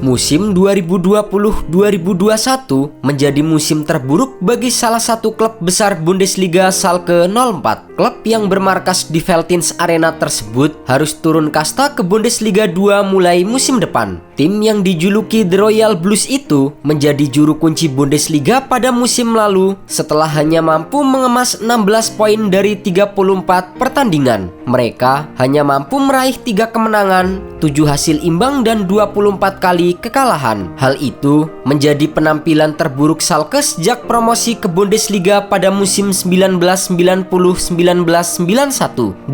Musim 2020-2021 menjadi musim terburuk bagi salah satu klub besar Bundesliga, Schalke 04. Klub yang bermarkas di Veltins Arena tersebut harus turun kasta ke Bundesliga 2 mulai musim depan. Tim yang dijuluki The Royal Blues itu menjadi juru kunci Bundesliga pada musim lalu setelah hanya mampu mengemas 16 poin dari 34 pertandingan. Mereka hanya mampu meraih 3 kemenangan, 7 hasil imbang dan 24 kali kekalahan. Hal itu menjadi penampilan terburuk Schalke sejak promosi ke Bundesliga pada musim 1990-1991.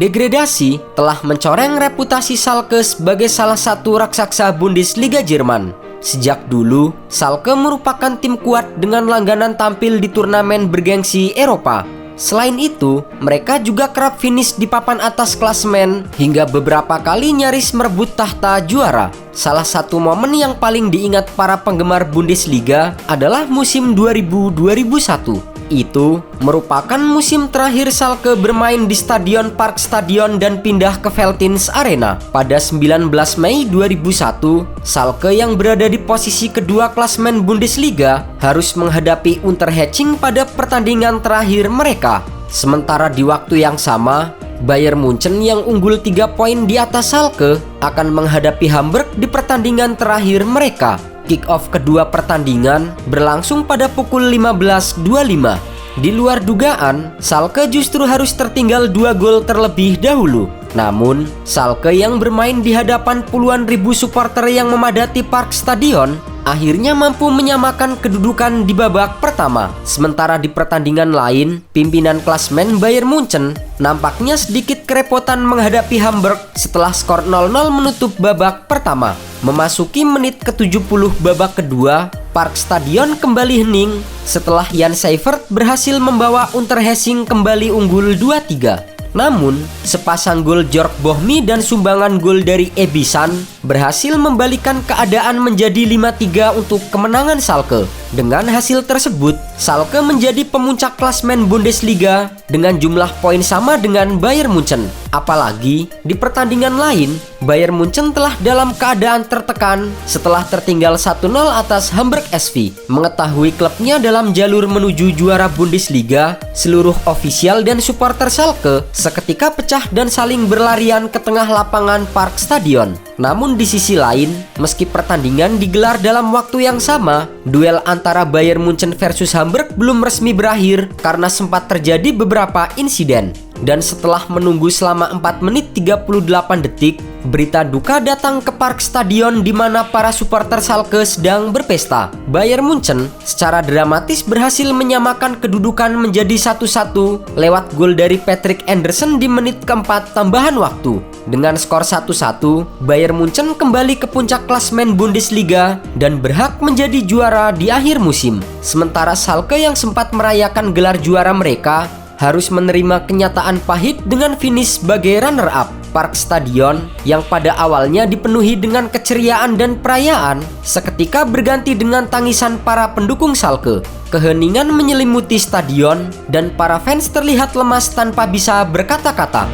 Degradasi telah mencoreng reputasi Schalke sebagai salah satu raksasa Bundesliga Jerman. Sejak dulu, Schalke merupakan tim kuat dengan langganan tampil di turnamen bergengsi Eropa. Selain itu, mereka juga kerap finish di papan atas klasemen hingga beberapa kali nyaris merebut tahta juara. Salah satu momen yang paling diingat para penggemar Bundesliga adalah musim 2000-2001. Itu merupakan musim terakhir Schalke bermain di Stadion Parkstadion dan pindah ke Veltins Arena. Pada 19 Mei 2001, Schalke yang berada di posisi kedua klasemen Bundesliga harus menghadapi Unterhaching pada pertandingan terakhir mereka. Sementara di waktu yang sama, Bayern Munchen yang unggul 3 poin di atas Schalke akan menghadapi Hamburg di pertandingan terakhir mereka. Kick-off kedua pertandingan berlangsung pada pukul 15.25. Di luar dugaan, Schalke justru harus tertinggal 2 gol terlebih dahulu. Namun, Schalke yang bermain di hadapan puluhan ribu supporter yang memadati Parkstadion akhirnya mampu menyamakan kedudukan di babak pertama. Sementara di pertandingan lain, pimpinan klasemen Bayern Munchen nampaknya sedikit kerepotan menghadapi Hamburg setelah skor 0-0 menutup babak pertama. Memasuki menit ke-70 babak kedua, Parkstadion kembali hening setelah Jan Seifert berhasil membawa Unterhaching kembali unggul 2-3. Namun, sepasang gol Georg Bohmy dan sumbangan gol dari Ebisan berhasil membalikan keadaan menjadi 5-3 untuk kemenangan Schalke. Dengan hasil tersebut, Schalke menjadi pemuncak klasemen Bundesliga dengan jumlah poin sama dengan Bayern Munchen. Apalagi di pertandingan lain, Bayern Munchen telah dalam keadaan tertekan setelah tertinggal 1-0 atas Hamburg SV. Mengetahui klubnya dalam jalur menuju juara Bundesliga, seluruh ofisial dan supporter Schalke seketika pecah dan saling berlarian ke tengah lapangan Parkstadion. Namun di sisi lain, meski pertandingan digelar dalam waktu yang sama, duel antara Bayern Munchen versus Hamburg belum resmi berakhir karena sempat terjadi beberapa insiden. Dan setelah menunggu selama 4 menit 38 detik, berita duka datang ke Parkstadion di mana para supporter Schalke sedang berpesta. Bayern Munchen secara dramatis berhasil menyamakan kedudukan menjadi 1-1 lewat gol dari Patrick Andersen di menit keempat tambahan waktu. Dengan skor 1-1, Bayern Munchen kembali ke puncak klasemen Bundesliga dan berhak menjadi juara di akhir musim. Sementara Schalke yang sempat merayakan gelar juara mereka harus menerima kenyataan pahit dengan finish sebagai runner-up. Parkstadion yang pada awalnya dipenuhi dengan keceriaan dan perayaan seketika berganti dengan tangisan para pendukung Schalke. Keheningan menyelimuti stadion dan para fans terlihat lemas tanpa bisa berkata-kata.